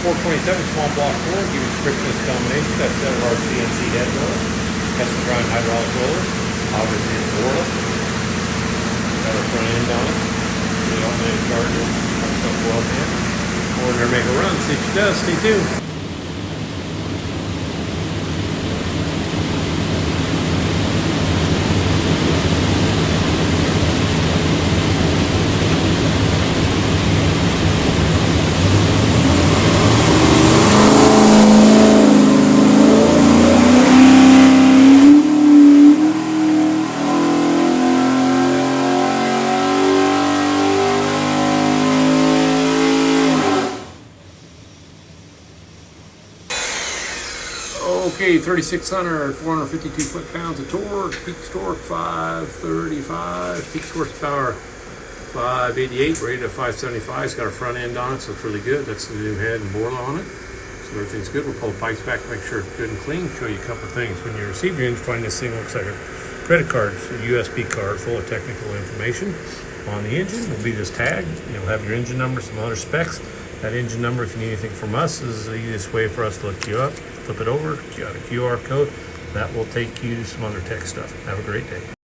427 small block Ford, give you frictionless combination. That's set of our CNC head roller, custom grind hydraulic roller, obviously in Borla. Got our front end on it. The automated charger, up 12 amp. We're gonna make a run, see if she does. Stay tuned. Okay, 3,600 or 452 foot-pounds of torque, peak torque 535, peak horsepower 588, rated at 575. It's got a front end on it, so it's really good. That's the new head and Borla on it. So everything's good. We'll pull the pipes back, make sure it's good and clean. Show you a couple of things. When you receive your engine, find this thing looks like a credit card, it's a USB card full of technical information. On the engine will be this tag. You'll have your engine number, some other specs. That engine number, if you need anything from us, is the easiest way for us to look you up. Flip it over, you got a QR code. That will take you to some other tech stuff. Have a great day.